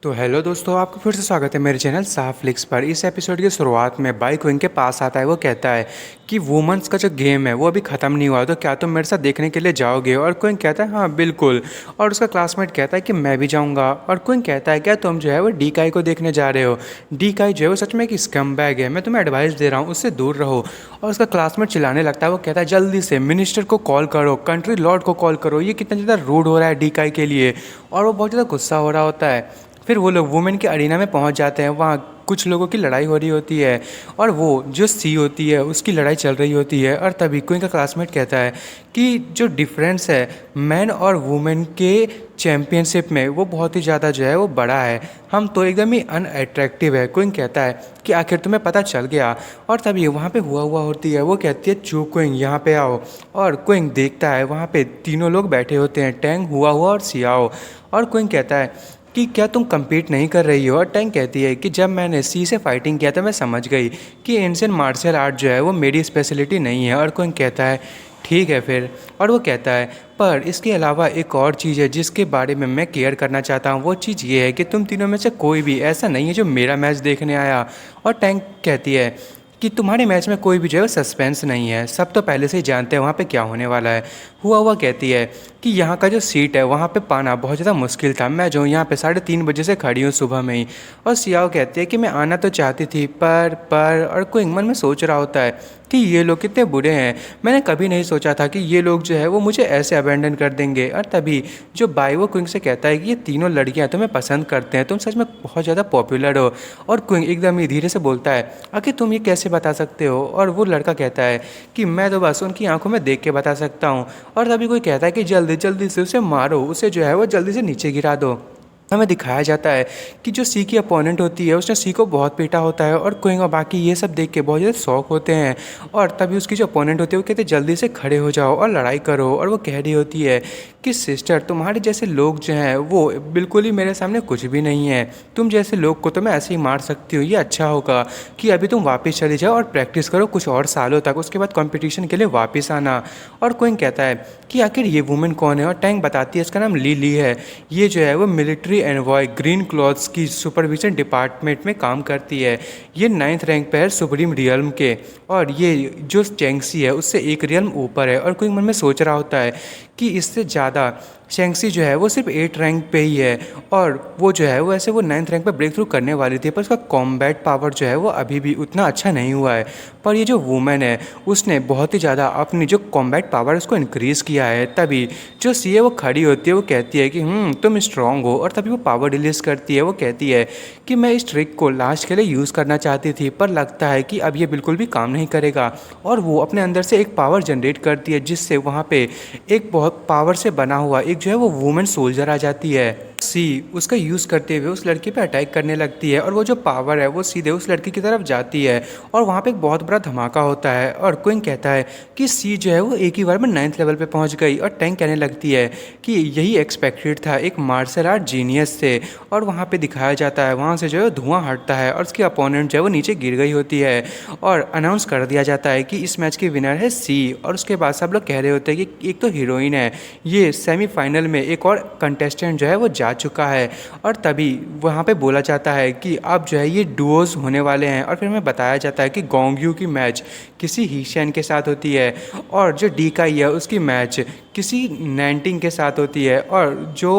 तो हेलो दोस्तों, आपका फिर से स्वागत है मेरे चैनल साफ फ्लिक्स पर। इस एपिसोड की शुरुआत में बाइक विंग के पास आता है। वो कहता है कि वुमेंस का जो गेम है वो अभी ख़त्म नहीं हुआ, तो क्या तुम मेरे साथ देखने के लिए जाओगे? और क्विंग कहता है हाँ बिल्कुल। और उसका क्लासमेट कहता है कि मैं भी जाऊँगा। और क्विंग कहता है क्या तुम जो है वो डीकाई को देखने जा रहे हो? डीकाई जो है वो सच में एक स्कम बैग है, मैं तुम्हें एडवाइस दे रहा हूँ उससे दूर रहो। और उसका क्लासमेट चिल्लाने लगता है। वो कहता है जल्दी से मिनिस्टर को कॉल करो, कंट्री लॉर्ड को कॉल करो, ये कितना ज़्यादा रूड हो रहा है डीकाई के लिए। और वो बहुत ज़्यादा गुस्सा हो रहा होता है। फिर वो लोग वुमेन के अरीना में पहुंच जाते हैं। वहाँ कुछ लोगों की लड़ाई हो रही होती है और वो जो सी होती है उसकी लड़ाई चल रही होती है। और तभी क्वीन का क्लासमेट कहता है कि जो डिफरेंस है मैन और वुमेन के चैम्पियनशिप में वो बहुत ही ज़्यादा जो है वो बड़ा है, हम तो एकदम ही अनअट्रैक्टिव है। क्वीन कहता है कि आखिर तुम्हें पता चल गया। और तभी वहाँ पे हुआ होती है। वो कहती है चू क्वीन यहाँ पे आओ। और क्वीन देखता है वहाँ पे तीनों लोग बैठे होते हैं, टैंग, हुआ और सियाओ। और क्वीन कहता है कि क्या तुम compete नहीं कर रही हो? और टैंग कहती है कि जब मैंने सी से फाइटिंग किया तो मैं समझ गई कि एंशिएंट मार्शल आर्ट जो है वो मेरी स्पेशलिटी नहीं है। और कोई कहता है ठीक है फिर। और वो कहता है पर इसके अलावा एक और चीज़ है जिसके बारे में मैं केयर करना चाहता हूँ। वो चीज़ ये है कि तुम तीनों में से कोई भी ऐसा नहीं है जो मेरा मैच देखने आया। और टैंग कहती है कि तुम्हारे मैच में कोई भी जो है सस्पेंस नहीं है, सब तो पहले से ही जानते हैं वहाँ पे क्या होने वाला है। हुआ कहती है कि यहाँ का जो सीट है वहाँ पे पाना बहुत ज़्यादा मुश्किल था, मैं जो यहाँ पे 3:30 बजे से खड़ी हूँ सुबह में ही। और सियाओ कहती है कि मैं आना तो चाहती थी पर और कोई मन में सोच रहा होता है कि ये लोग कितने बुरे हैं, मैंने कभी नहीं सोचा था कि ये लोग जो है वो मुझे ऐसे अबेंडन कर देंगे। और तभी जो बाई वो क्विंग से कहता है कि ये तीनों लड़कियां तुम्हें पसंद करते हैं, तुम सच में बहुत ज़्यादा पॉपुलर हो। और क्विंग एकदम ही धीरे से बोलता है आखिर तुम ये कैसे बता सकते हो? और वो लड़का कहता है कि मैं तो बस उनकी आंखों में देख के बता सकता हूँ। और तभी कोई कहता है कि जल्दी जल्दी से उसे मारो, उसे जो है वो जल्दी से नीचे गिरा दो। हमें दिखाया जाता है कि जो सी की अपोनेंट होती है उसने सी को बहुत पीटा होता है। और क्विंग और बाकी ये सब देख के बहुत ज़्यादा शौक होते हैं। और तभी उसकी जो अपोनेंट होती है वो कहते हैं जल्दी से खड़े हो जाओ और लड़ाई करो। और वो कह रही होती है कि सिस्टर तुम्हारे जैसे लोग जो हैं वो बिल्कुल ही मेरे सामने कुछ भी नहीं है, तुम जैसे लोग को तो मैं ऐसे ही मार सकती हूँ। ये अच्छा होगा कि अभी तुम वापस चली जाओ और प्रैक्टिस करो कुछ और सालों तक, उसके बाद कंपटीशन के लिए वापस आना। और क्विंग कहता है कि आखिर ये वुमेन कौन है? और टैंग बताती है इसका नाम ली है। ये जो है वो मिलिट्री एनवॉय ग्रीन क्लॉथ्स की सुपरविजन डिपार्टमेंट में काम करती है। ये 9th रैंक पे है सुप्रीम रियल्म के। और ये जो चैंगसी है उससे एक रियल्म ऊपर है। और कोई मन में सोच रहा होता है कि इससे ज़्यादा शेंगसी जो है वो सिर्फ 8 रैंक पे ही है। और वो जो है वो ऐसे वो 9th रैंक पे ब्रेक थ्रू करने वाली थी, पर उसका कॉम्बैट पावर जो है वो अभी भी उतना अच्छा नहीं हुआ है। पर ये जो वुमेन है उसने बहुत ही ज़्यादा अपनी जो कॉम्बैट पावर उसको इंक्रीज़ किया है। तभी जो सी है वो खड़ी होती है, वो कहती है कि तुम स्ट्रांग हो। और तभी वो पावर रिलीज करती है। वो कहती है कि मैं इस ट्रिक को लास्ट के लिए यूज़ करना चाहती थी पर लगता है कि अब ये बिल्कुल भी काम नहीं करेगा। और वो अपने अंदर से एक पावर जनरेट करती है जिससे वहाँ पे एक बहुत पावर से बना हुआ एक जो है वो वुमेन सोल्जर आ जाती है। सी उसका यूज़ करते हुए उस लड़की पे अटैक करने लगती है और वो जो पावर है वो सीधे उस लड़की की तरफ जाती है। और वहाँ पे एक बहुत बड़ा धमाका होता है। और क्विंग कहता है कि सी जो है वो एक ही बार में 9th लेवल पे पहुँच गई। और टैंक कहने लगती है कि यही एक्सपेक्टेड था एक मार्शल आर्ट जीनियस से। और वहाँ पे दिखाया जाता है वहाँ से जो है धुआं हटता है और उसकी अपोनेंट जो है वो नीचे गिर गई होती है। और अनाउंस कर दिया जाता है कि इस मैच की विनर है सी। और उसके बाद सब लोग कह रहे होते हैं कि एक तो हीरोइन है, ये सेमीफाइनल में एक और कंटेस्टेंट जो है वो जा चुका है। और तभी वहाँ पे बोला जाता है कि अब जो है ये डुओज होने वाले हैं। और फिर हमें बताया जाता है कि गोंग्यू की मैच किसी हीशियन के साथ होती है और जो डी का है उसकी मैच किसी नैंटिंग के साथ होती है। और जो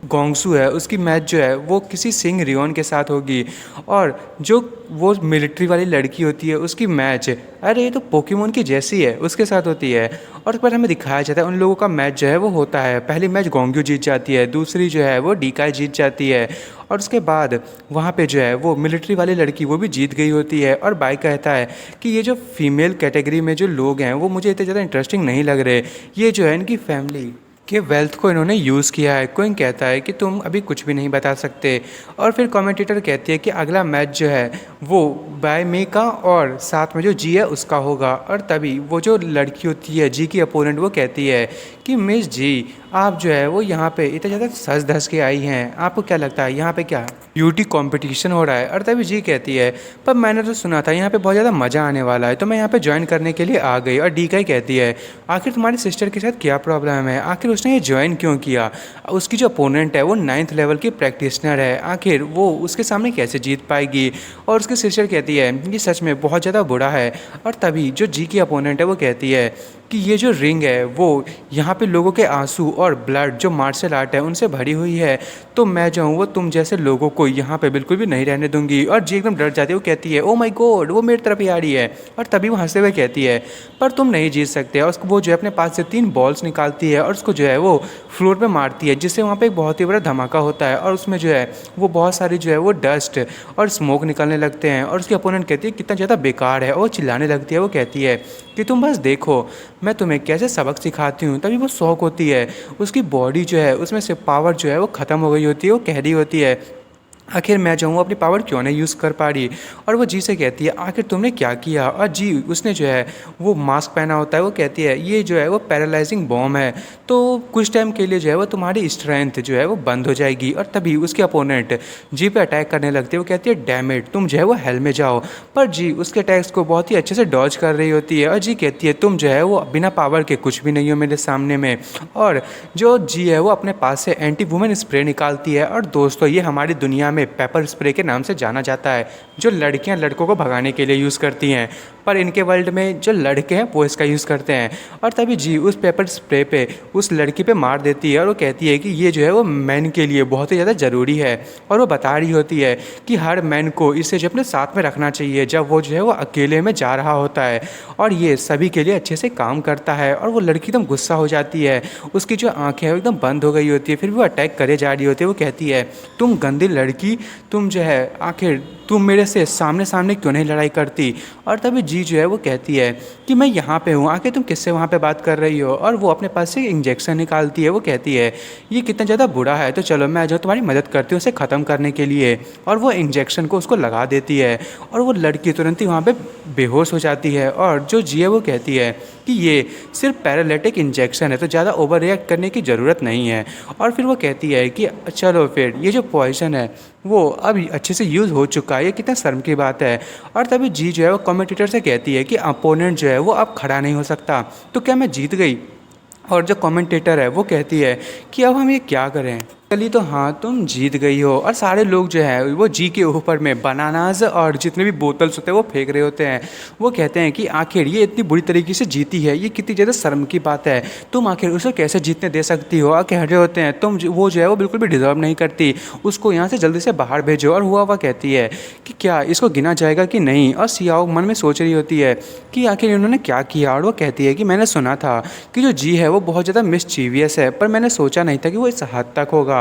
गोंगसू है उसकी मैच जो है वो किसी सिंह रियोन के साथ होगी। और जो वो मिलिट्री वाली लड़की होती है उसकी मैच, अरे ये तो पोकेमोन की जैसी है, उसके साथ होती है। और पर हमें दिखाया जाता है उन लोगों का मैच जो है वो होता है, पहली मैच गोंग्यू जीत जाती है, दूसरी जो है वो डीकाई जीत जाती है। और उसके बाद वहाँ पे जो है वो मिलिट्री वाली लड़की वो भी जीत गई होती है। और बाई कहता है कि ये जो फीमेल कैटेगरी में जो लोग हैं वो मुझे इतने ज़्यादा इंटरेस्टिंग नहीं लग रहे, ये जो है इनकी फैमिली के वेल्थ को इन्होंने यूज़ किया है। क्विंग कहता है कि तुम अभी कुछ भी नहीं बता सकते। और फिर कमेंटेटर कहती है कि अगला मैच जो है वो बाय मे का और साथ में जो जी है उसका होगा। और तभी वो जो लड़की होती है जी की अपोनेंट वो कहती है कि मिस जी, आप जो है वो यहाँ पे इतना ज़्यादा सज धज के आई हैं, आपको क्या लगता है यहाँ पे क्या ब्यूटी कंपटीशन हो रहा है? और तभी जी कहती है, पर मैंने तो सुना था यहाँ पे बहुत ज़्यादा मज़ा आने वाला है, तो मैं यहाँ पे ज्वाइन करने के लिए आ गई। और डी का ही कहती है, आखिर तुम्हारी सिस्टर के साथ क्या प्रॉब्लम है, आखिर उसने ये ज्वाइन क्यों किया? उसकी जो अपोनेंट है वो 9th लेवल की प्रैक्टिशनर है, आखिर वो उसके सामने कैसे जीत पाएगी? और उसकी सिस्टर कहती है, ये सच में बहुत ज़्यादा बुरा है। और तभी जो जी की अपोनेंट है वो कहती है कि ये जो रिंग है वो यहाँ पे लोगों के आंसू और ब्लड जो मार्शल आर्ट है उनसे भरी हुई है, तो मैं जो हूँ वो तुम जैसे लोगों को यहाँ पे बिल्कुल भी नहीं रहने दूंगी। और जी एकदम डर जाती है, वो कहती है, ओ माय गॉड, वो मेरी तरफ ही आ रही है। और तभी वो हंसते हुए कहती है, पर तुम नहीं जीत सकते। और उसको वो जो है अपने पास से 3 बॉल्स निकालती है और उसको जो है वो फ्लोर पे मारती है, जिससे वहाँ पे एक बहुत ही बड़ा धमाका होता है और उसमें जो है वो बहुत सारी जो है वो डस्ट और स्मोक निकलने लगते हैं। और उसकी अपोनेंट कहती है कितना ज़्यादा बेकार है, और वो चिल्लाने लगती है। वो कहती है कि तुम बस देखो मैं तुम्हें कैसे सबक सिखाती हूँ। तभी वो शौक होती है, उसकी बॉडी जो है उसमें से पावर जो है वो ख़त्म हो गई होती है। वो कह रही होती है, आखिर मैं जो हूँ अपनी पावर क्यों नहीं यूज़ कर पा रही? और वो जी से कहती है, आखिर तुमने क्या किया? और जी उसने जो है वो मास्क पहना होता है। वो कहती है, ये जो है वो पैरालाइजिंग बॉम्ब है, तो कुछ टाइम के लिए जो है वो तुम्हारी स्ट्रेंथ जो है वो बंद हो जाएगी। और तभी उसके अपोनेंट जी पे अटैक करने लगती है। वो कहती है, डैम इट, तुम जो है वो हेल में जाओ। पर जी उसके अटैक्स को बहुत ही अच्छे से डॉज कर रही होती है। और जी कहती है, तुम जो है वो बिना पावर के कुछ भी नहीं हो मेरे सामने में। और जो जी है वो अपने पास से एंटी वुमेन स्प्रे निकालती है। और दोस्तों ये हमारी दुनिया में पेपर स्प्रे के नाम से जाना जाता है, जो लड़कियां लड़कों को भगाने के लिए यूज़ करती हैं, पर इनके वर्ल्ड में जो लड़के हैं वो इसका यूज़ करते हैं। और तभी जी उस पेपर स्प्रे पे उस लड़की पे मार देती है और वो कहती है कि ये जो है वो मैन के लिए बहुत ही ज़्यादा ज़रूरी है। और वो बता रही होती है कि हर मैन को इसे जो अपने साथ में रखना चाहिए जब वो जो है वो अकेले में जा रहा होता है, और ये सभी के लिए अच्छे से काम करता है। और वो लड़की एकदम गुस्सा हो जाती है, उसकी जो आँखें हैं वो एकदम बंद हो गई होती है, फिर भी वो अटैक करे जा रही होती है। वो कहती है, तुम गंदी लड़की, तुम जो है आखिर तुम मेरे से सामने सामने क्यों नहीं लड़ाई करती? और तभी जी जो है वो कहती है कि मैं यहाँ पे हूँ, आखिर तुम किससे वहाँ पे बात कर रही हो? और वो अपने पास से इंजेक्शन निकालती है। वो कहती है, ये कितना ज़्यादा बुरा है, तो चलो मैं जो तुम्हारी मदद करती हूँ उसे ख़त्म करने के लिए। और वो इंजेक्शन को उसको लगा देती है और वो लड़की तुरंत ही वहाँ पे बेहोश हो जाती है। और जो जी है वो कहती है कि ये सिर्फ पैरालिटिक इंजेक्शन है, तो ज़्यादा ओवर रिएक्ट करने की ज़रूरत नहीं है। और फिर वो कहती है कि चलो फिर ये जो पॉइजन है वो अभी अच्छे से यूज़ हो चुका है, ये कितना शर्म की बात है। और तभी जी जो है वो कमेंटेटर से कहती है कि अपोनेंट जो है वो अब खड़ा नहीं हो सकता, तो क्या मैं जीत गई? और जो कमेंटेटर है वो कहती है कि अब हम ये क्या करें? चली तो हाँ, तुम जीत गई हो। और सारे लोग जो है वो जी के ऊपर में बनानाज और जितने भी बोतल्स होते हैं वो फेंक रहे होते हैं। वो कहते हैं कि आखिर ये इतनी बुरी तरीके से जीती है, ये कितनी ज़्यादा शर्म की बात है, तुम आखिर उसे कैसे जीतने दे सकती हो? और कह रहे होते हैं वो जो है वो बिल्कुल भी डिज़र्व नहीं करती, उसको यहाँ से जल्दी से बाहर भेजो। और हुआ कहती है कि क्या इसको गिना जाएगा कि नहीं? और सियाओ मन में सोच रही होती है कि आखिर इन्होंने क्या किया। और वो कहती है कि मैंने सुना था कि जो जी है वो बहुत ज़्यादा मिसचीवियस है, पर मैंने सोचा नहीं था कि वो इस हद तक होगा।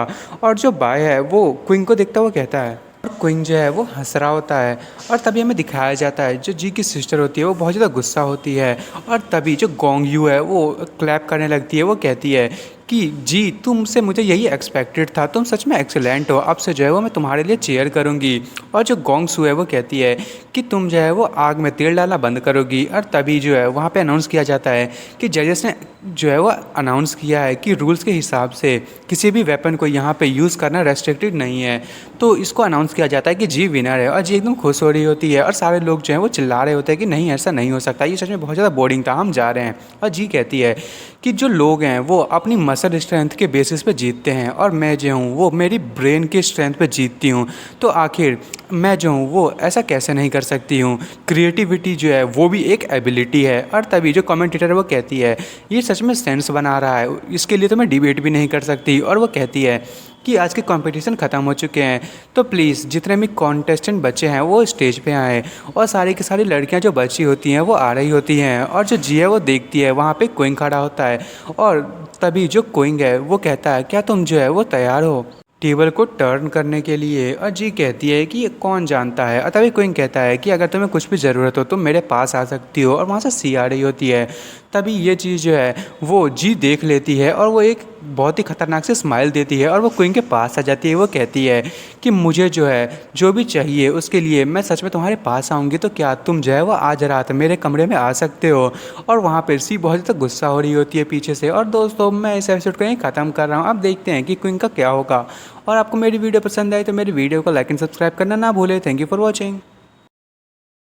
और जो बाय है वो क्विंग को देखता हुआ कहता है, और क्विंग जो है वो हंस रहा होता है। और तभी हमें दिखाया जाता है जो जी की सिस्टर होती है वो बहुत ज़्यादा गुस्सा होती है। और तभी जो गोंग यू है वो क्लैप करने लगती है। वो कहती है कि जी तुमसे मुझे यही एक्सपेक्टेड था, तुम सच में एक्सेलेंट हो, अब से जो है वो मैं तुम्हारे लिए चेयर करूँगी। और जो गोंग सू है वो कहती है कि तुम जो है वो आग में तेल डालना बंद करोगी। और तभी जो है वहाँ पे अनाउंस किया जाता है कि जजेस ने जो है वो अनाउंस किया है कि रूल्स के हिसाब से किसी भी वेपन को यहाँ पे यूज़ करना रेस्ट्रिक्टेड नहीं है। तो इसको अनाउंस किया जाता है कि जी विनर है। और जी एकदम खुश हो रही होती है और सारे लोग जो हैं वो चिल्ला रहे होते हैं कि नहीं ऐसा नहीं हो सकता, ये सच में बहुत ज़्यादा बोरिंग था, हम जा रहे हैं। और जी कहती है कि जो लोग हैं वो अपनी मसल स्ट्रेंथ के बेसिस पे जीतते हैं, और मैं जो हूँ वो मेरी ब्रेन की स्ट्रेंथ पे जीतती हूँ, तो आखिर मैं जो हूँ वो ऐसा कैसे नहीं कर सकती हूँ? क्रिएटिविटी जो है वो भी एक एबिलिटी है। और तभी जो कमेंटेटर है वो कहती है, ये सच में सेंस बना रहा है, इसके लिए तो मैं डिबेट भी नहीं कर सकती। और वो कहती है कि आज के कंपटीशन ख़त्म हो चुके हैं, तो प्लीज़ जितने भी कॉन्टेस्टेंट बचे हैं वो स्टेज पे आए। और सारी की सारी लड़कियां जो बची होती हैं वो आ रही होती हैं, और जो जी है वो देखती है वहाँ पे क्विंग खड़ा होता है। और तभी जो क्विंग है वो कहता है, क्या तुम जो है वो तैयार हो टेबल को टर्न करने के लिए? और जी कहती है कि ये कौन जानता है। और तभी क्विंग कहता है कि अगर तुम्हें कुछ भी ज़रूरत हो तुम मेरे पास आ सकती हो। और वहाँ से सी आ रही होती है। तभी ये चीज़ जो है वो जी देख लेती है और वो एक बहुत ही खतरनाक से स्माइल देती है और वो क्वीन के पास आ जाती है। वो कहती है कि मुझे जो है जो भी चाहिए उसके लिए मैं सच में तुम्हारे पास आऊँगी, तो क्या तुम जो है वो आज रात मेरे कमरे में आ सकते हो। और वहाँ पर सी बहुत ज़्यादा गुस्सा हो रही होती है पीछे से। और दोस्तों मैं इस एपिसोड को यहीं ख़त्म कर रहा हूँ। अब देखते हैं कि क्वीन का क्या होगा। और आपको मेरी वीडियो पसंद आई तो मेरी वीडियो को लाइक एंड सब्सक्राइब करना ना भूलें। Thank you for watching.